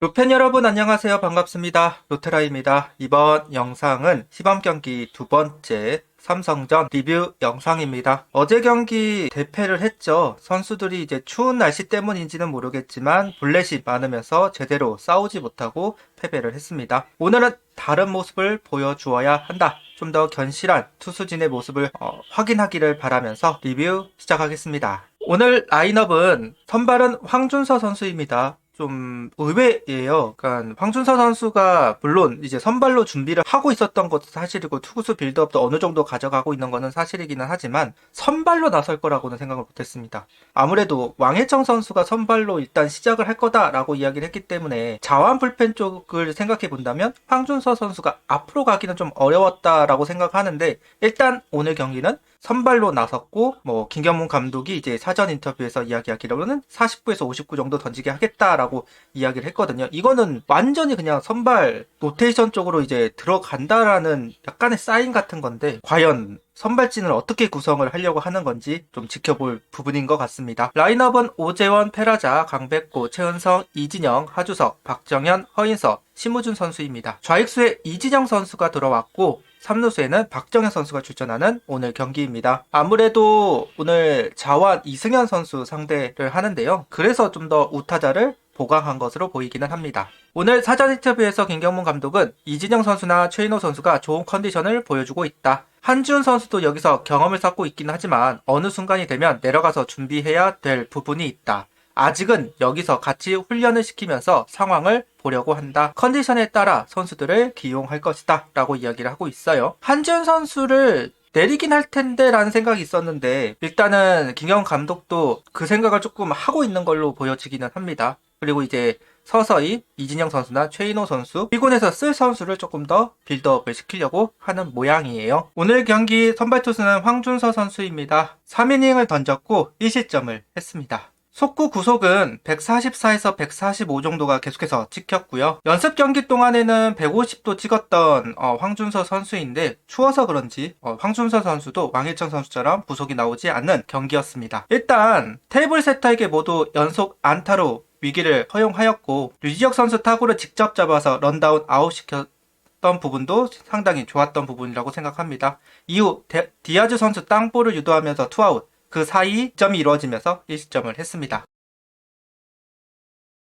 로팬 여러분 안녕하세요. 반갑습니다. 로테라입니다. 이번 영상은 시범 경기 두 번째 삼성전 리뷰 영상입니다. 어제 경기 대패를 했죠. 선수들이 이제 추운 날씨 때문인지는 모르겠지만 볼넷이 많으면서 제대로 싸우지 못하고 패배를 했습니다. 오늘은 다른 모습을 보여주어야 한다. 좀 더 견실한 투수진의 모습을 확인하기를 바라면서 리뷰 시작하겠습니다. 오늘 라인업은 선발은 황준서 선수입니다. 좀 의외예요. 그러니까 황준서 선수가 물론 이제 선발로 준비를 하고 있었던 것도 사실이고 투구수 빌드업도 어느 정도 가져가고 있는 거는 사실이기는 하지만 선발로 나설 거라고는 생각을 못했습니다. 아무래도 왕혜정 선수가 선발로 일단 시작을 할 거다라고 이야기를 했기 때문에 자완 불펜 쪽을 생각해 본다면 황준서 선수가 앞으로 가기는 좀 어려웠다라고 생각하는데 일단 오늘 경기는 선발로 나섰고 김경문 감독이 이제 사전 인터뷰에서 이야기하기로는 40구에서 59 정도 던지게 하겠다라고 이야기를 했거든요. 이거는 완전히 그냥 선발 로테이션 쪽으로 이제 들어간다라는 약간의 사인 같은 건데 과연 선발진을 어떻게 구성을 하려고 하는 건지 좀 지켜볼 부분인 것 같습니다. 라인업은 오재원, 페라자, 강백호, 최은성, 이진영, 하주석, 박정현, 허인서, 심우준 선수입니다. 좌익수에 이진영 선수가 들어왔고 3루수에는 박정현 선수가 출전하는 오늘 경기입니다. 아무래도 오늘 자완 이승현 선수 상대를 하는데요. 그래서 좀 더 우타자를 보강한 것으로 보이기는 합니다. 오늘 사전 인터뷰에서 김경문 감독은 이진영 선수나 최인호 선수가 좋은 컨디션을 보여주고 있다. 한지훈 선수도 여기서 경험을 쌓고 있긴 하지만 어느 순간이 되면 내려가서 준비해야 될 부분이 있다. 아직은 여기서 같이 훈련을 시키면서 상황을 보려고 한다. 컨디션에 따라 선수들을 기용할 것이다 라고 이야기를 하고 있어요. 한지훈 선수를 내리긴 할 텐데 라는 생각이 있었는데 일단은 김경훈 감독도 그 생각을 조금 하고 있는 걸로 보여지기는 합니다. 그리고 이제 서서히 이진영 선수나 최인호 선수, 1군에서 쓸 선수를 조금 더 빌드업을 시키려고 하는 모양이에요. 오늘 경기 선발 투수는 황준서 선수입니다. 3이닝을 던졌고 1실점을 했습니다. 속구 구속은 144에서 145 정도가 계속해서 찍혔고요. 연습 경기 동안에는 150도 찍었던 황준서 선수인데 추워서 그런지 황준서 선수도 왕일천 선수처럼 구속이 나오지 않는 경기였습니다. 일단 테이블 세터에게 모두 연속 안타로 위기를 허용하였고 류지혁 선수 타구를 직접 잡아서 런다운 아웃시켰던 부분도 상당히 좋았던 부분이라고 생각합니다. 이후 디아즈 선수 땅볼을 유도하면서 투아웃, 그 사이 점이 이루어지면서 1실점을 했습니다.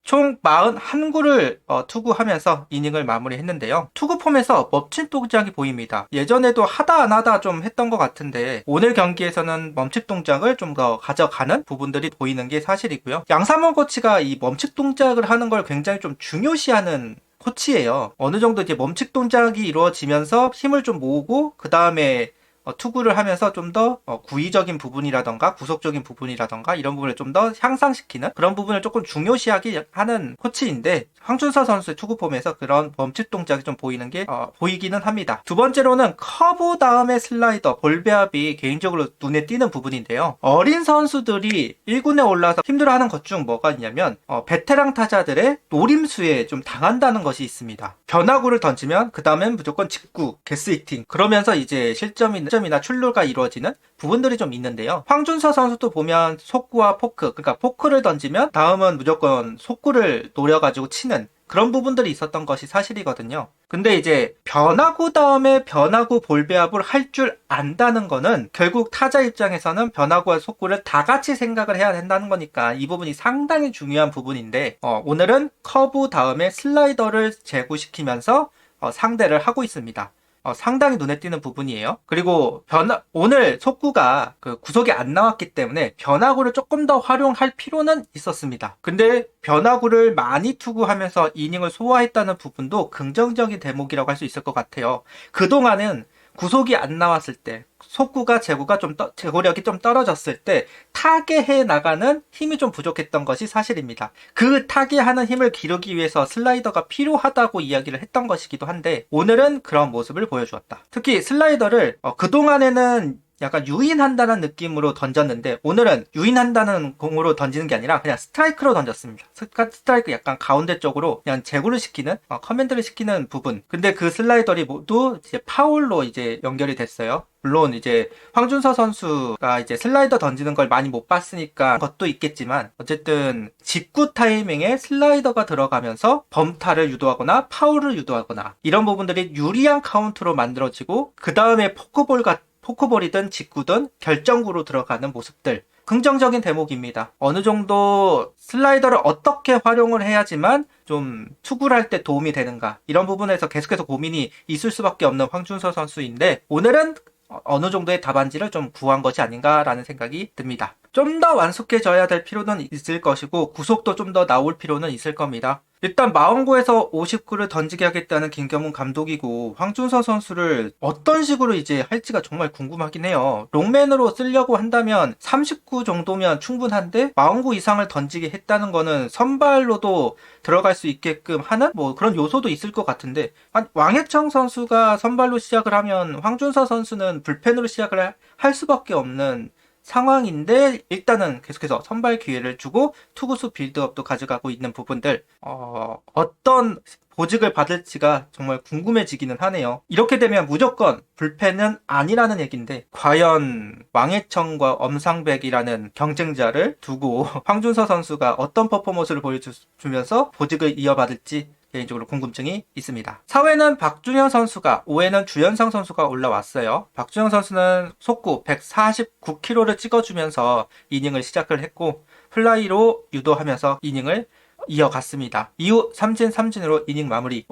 총 41구를 투구하면서 이닝을 마무리했는데요. 투구 폼에서 멈칫 동작이 보입니다. 예전에도 하다 안 하다 좀 했던 것 같은데 오늘 경기에서는 멈칫 동작을 좀 더 가져가는 부분들이 보이는 게 사실이고요. 양삼원 코치가 이 멈칫 동작을 하는 걸 굉장히 좀 중요시하는 코치예요. 어느 정도 이제 멈칫 동작이 이루어지면서 힘을 좀 모으고 그 다음에 투구를 하면서 좀 더 구위적인 부분이라던가 구속적인 부분이라던가 이런 부분을 좀 더 향상시키는 그런 부분을 조금 중요시하게 하는 코치인데 황준서 선수의 투구 폼에서 그런 멈칫 동작이 좀 보이는 게 보이기는 합니다. 두 번째로는 커브 다음에 슬라이더, 볼 배합이 개인적으로 눈에 띄는 부분인데요. 어린 선수들이 1군에 올라와서 힘들어하는 것 중 뭐가 있냐면 베테랑 타자들의 노림수에 좀 당한다는 것이 있습니다. 변화구를 던지면 그 다음엔 무조건 직구, 게스히팅 그러면서 이제 실점이나 출루가 이루어지는 부분들이 좀 있는데요. 황준서 선수도 보면 속구와 포크, 그러니까 포크를 던지면 다음은 무조건 속구를 노려가지고 치는 그런 부분들이 있었던 것이 사실이거든요. 근데 이제 변화구 다음에 변화구 볼 배합을 할 줄 안다는 거는 결국 타자 입장에서는 변화구와 속구를 다 같이 생각을 해야 된다는 거니까 이 부분이 상당히 중요한 부분인데 오늘은 커브 다음에 슬라이더를 제구시키면서 상대를 하고 있습니다. 상당히 눈에 띄는 부분이에요. 그리고 오늘 속구가 그 구속이 안 나왔기 때문에 변화구를 조금 더 활용할 필요는 있었습니다. 근데 변화구를 많이 투구하면서 이닝을 소화했다는 부분도 긍정적인 대목이라고 할 수 있을 것 같아요. 그동안은 구속이 안 나왔을 때 속구가 제구력이 좀 떨어졌을 때 타개해 나가는 힘이 좀 부족했던 것이 사실입니다. 그 타개하는 힘을 기르기 위해서 슬라이더가 필요하다고 이야기를 했던 것이기도 한데 오늘은 그런 모습을 보여주었다. 특히 슬라이더를 그동안에는 약간 유인한다는 느낌으로 던졌는데 오늘은 유인한다는 공으로 던지는 게 아니라 그냥 스트라이크로 던졌습니다. 스트라이크 약간 가운데 쪽으로 그냥 제구를 시키는 커맨드를 시키는 부분. 근데 그 슬라이더리 모두 이제 파울로 이제 연결이 됐어요. 물론 이제 황준서 선수가 이제 슬라이더 던지는 걸 많이 못 봤으니까 것도 있겠지만 어쨌든 직구 타이밍에 슬라이더가 들어가면서 범타를 유도하거나 파울을 유도하거나 이런 부분들이 유리한 카운트로 만들어지고 그 다음에 포크볼이든 직구든 결정구로 들어가는 모습들. 긍정적인 대목입니다. 어느 정도 슬라이더를 어떻게 활용을 해야지만 좀 투구를 할 때 도움이 되는가. 이런 부분에서 계속해서 고민이 있을 수밖에 없는 황준서 선수인데 오늘은 어느 정도의 답안지를 좀 구한 것이 아닌가라는 생각이 듭니다. 좀 더 완숙해져야 될 필요는 있을 것이고 구속도 좀 더 나올 필요는 있을 겁니다. 일단 마운구에서 59를 던지게 하겠다는 김경문 감독이고 황준서 선수를 어떤 식으로 이제 할지가 정말 궁금하긴 해요. 롱맨으로 쓰려고 한다면 39 정도면 충분한데 마운구 이상을 던지게 했다는 거는 선발로도 들어갈 수 있게끔 하는 뭐 그런 요소도 있을 것 같은데 왕해청 선수가 선발로 시작을 하면 황준서 선수는 불펜으로 시작을 할 수밖에 없는 상황인데 일단은 계속해서 선발 기회를 주고 투구수 빌드업도 가져가고 있는 부분들 어떤 보직을 받을지가 정말 궁금해지기는 하네요. 이렇게 되면 무조건 불펜은 아니라는 얘기인데 과연 왕해청과 엄상백이라는 경쟁자를 두고 황준서 선수가 어떤 퍼포먼스를 보여주면서 보직을 이어받을지 개인적으로 궁금증이 있습니다. 4회는 박준영 선수가, 5회는 주현상 선수가 올라왔어요. 박준영 선수는 속구 149km를 찍어주면서 이닝을 시작을 했고 플라이로 유도하면서 이닝을 이어갔습니다. 이후 삼진 삼진으로 이닝 마무리.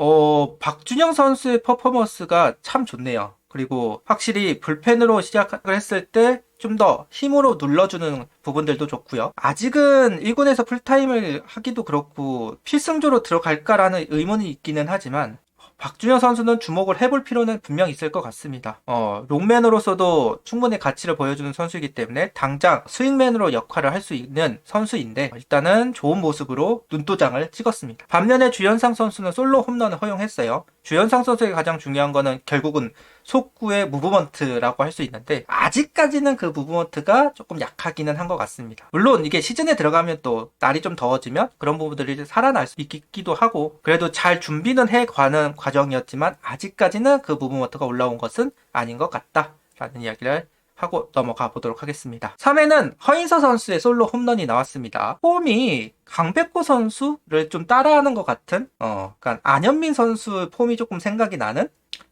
박준영 선수의 퍼포먼스가 참 좋네요. 그리고 확실히 불펜으로 시작을 했을 때 좀 더 힘으로 눌러주는 부분들도 좋고요. 아직은 1군에서 풀타임을 하기도 그렇고 필승조로 들어갈까라는 의문이 있기는 하지만 박준영 선수는 주목을 해볼 필요는 분명 있을 것 같습니다. 롱맨으로서도 충분히 가치를 보여주는 선수이기 때문에 당장 스윙맨으로 역할을 할 수 있는 선수인데 일단은 좋은 모습으로 눈도장을 찍었습니다. 반면에 주현상 선수는 솔로 홈런을 허용했어요. 주현상 선수에게 가장 중요한 거는 결국은 속구의 무브먼트라고 할 수 있는데 아직까지는 그 무브먼트가 조금 약하기는 한 것 같습니다. 물론 이게 시즌에 들어가면 또 날이 좀 더워지면 그런 부분들이 살아날 수 있기도 하고 그래도 잘 준비는 해가는 과정이었지만 아직까지는 그 무브먼트가 올라온 것은 아닌 것 같다라는 이야기를 하고 넘어가 보도록 하겠습니다. 3회는 허인서 선수의 솔로 홈런이 나왔습니다. 폼이 강백호 선수를 좀 따라하는 것 같은 그러니까 안현민 선수 폼이 조금 생각이 나는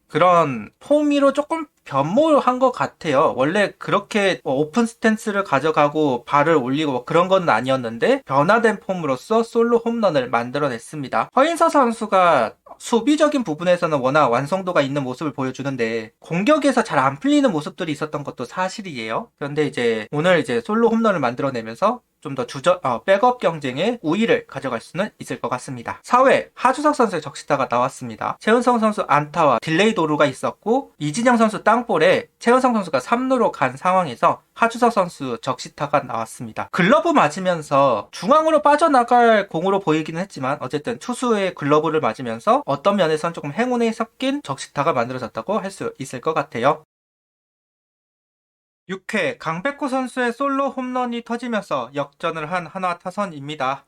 그런 폼으로 조금 변모한 것 같아요. 원래 그렇게 오픈 스탠스를 가져가고 발을 올리고 그런 건 아니었는데 변화된 폼으로서 솔로 홈런을 만들어냈습니다. 허인서 선수가 수비적인 부분에서는 워낙 완성도가 있는 모습을 보여주는데 공격에서 잘 안 풀리는 모습들이 있었던 것도 사실이에요. 그런데 이제 오늘 이제 솔로 홈런을 만들어내면서 좀 더 백업 경쟁에 우위를 가져갈 수는 있을 것 같습니다. 4회 하주석 선수의 적시타가 나왔습니다. 최은성 선수 안타와 딜레이 도루가 있었고 이진영 선수 땅볼에 최은성 선수가 3루로 간 상황에서 하주석 선수 적시타가 나왔습니다. 글러브 맞으면서 중앙으로 빠져나갈 공으로 보이기는 했지만 어쨌든 투수의 글러브를 맞으면서 어떤 면에서는 조금 행운에 섞인 적시타가 만들어졌다고 할 수 있을 것 같아요. 6회 강백호 선수의 솔로 홈런이 터지면서 역전을 한 한화 타선입니다.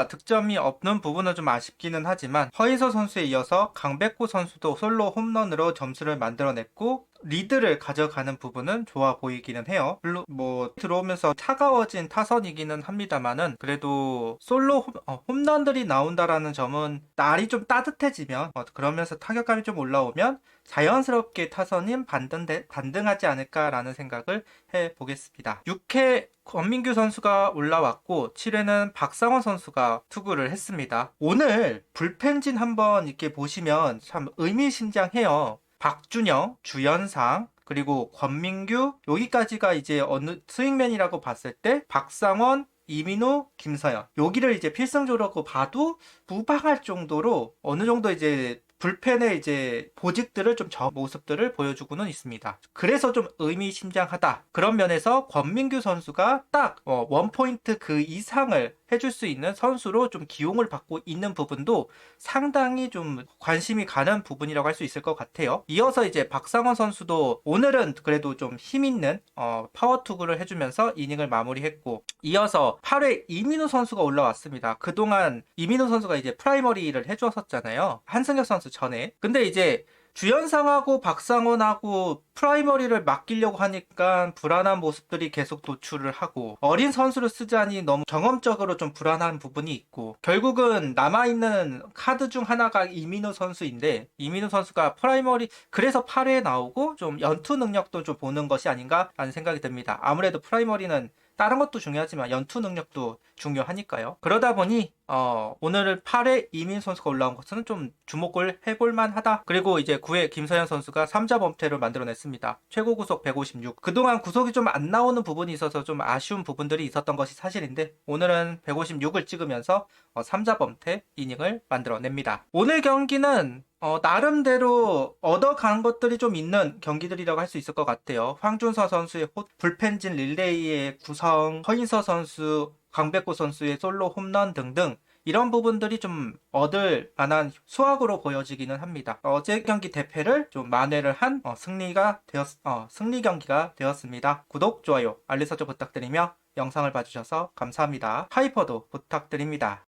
득점이 없는 부분은 좀 아쉽기는 하지만 허인서 선수에 이어서 강백호 선수도 솔로 홈런으로 점수를 만들어냈고 리드를 가져가는 부분은 좋아 보이기는 해요. 물론 뭐 들어오면서 차가워진 타선이기는 합니다만은 그래도 솔로 홈런들이 나온다라는 점은 날이 좀 따뜻해지면 그러면서 타격감이 좀 올라오면 자연스럽게 타선이 반등하지 않을까라는 생각을 해보겠습니다. 6회 권민규 선수가 올라왔고 7회는 박상원 선수가 투구를 했습니다. 오늘 불펜진 한번 이렇게 보시면 참 의미심장해요. 박준영, 주현상, 그리고 권민규 여기까지가 이제 어느 스윙맨이라고 봤을 때 박상원, 이민호, 김서현 여기를 이제 필승조라고 봐도 무방할 정도로 어느 정도 이제 불펜의 이제 보직들을 좀 저 모습들을 보여주고는 있습니다. 그래서 좀 의미심장하다. 그런 면에서 권민규 선수가 딱 원포인트 그 이상을 해줄 수 있는 선수로 좀 기용을 받고 있는 부분도 상당히 좀 관심이 가는 부분이라고 할 수 있을 것 같아요. 이어서 이제 박상원 선수도 오늘은 그래도 좀 힘있는 파워 투구를 해주면서 이닝을 마무리했고, 이어서 8회 이민우 선수가 올라왔습니다. 그동안 이민우 선수가 이제 프라이머리를 해주었었잖아요. 한승혁 선수 전에. 근데 이제 주연상하고 박상원하고 프라이머리를 맡기려고 하니까 불안한 모습들이 계속 도출을 하고, 어린 선수를 쓰자니 너무 경험적으로 좀 불안한 부분이 있고, 결국은 남아있는 카드 중 하나가 이민우 선수인데, 이민우 선수가 프라이머리 그래서 8회에 나오고 좀 연투 능력도 좀 보는 것이 아닌가 라는 생각이 듭니다. 아무래도 프라이머리는 다른 것도 중요하지만 연투 능력도 중요하니까요. 그러다 보니 오늘 8회 이민 선수가 올라온 것은 좀 주목을 해볼 만하다. 그리고 이제 9회 김서현 선수가 3자 범퇴를 만들어냈습니다. 최고 구속 156. 그동안 구속이 좀 안 나오는 부분이 있어서 좀 아쉬운 부분들이 있었던 것이 사실인데, 오늘은 156을 찍으면서 3자 범퇴 이닝을 만들어냅니다. 오늘 경기는 나름대로 얻어간 것들이 좀 있는 경기들이라고 할 수 있을 것 같아요. 황준서 선수의 불펜진 릴레이의 구성, 허인서 선수, 강백호 선수의 솔로 홈런 등등, 이런 부분들이 좀 얻을 만한 수확으로 보여지기는 합니다. 어제 경기 대패를 좀 만회를 한 승리 경기가 되었습니다. 구독, 좋아요, 알림 설정 부탁드리며 영상을 봐주셔서 감사합니다. 하이퍼도 부탁드립니다.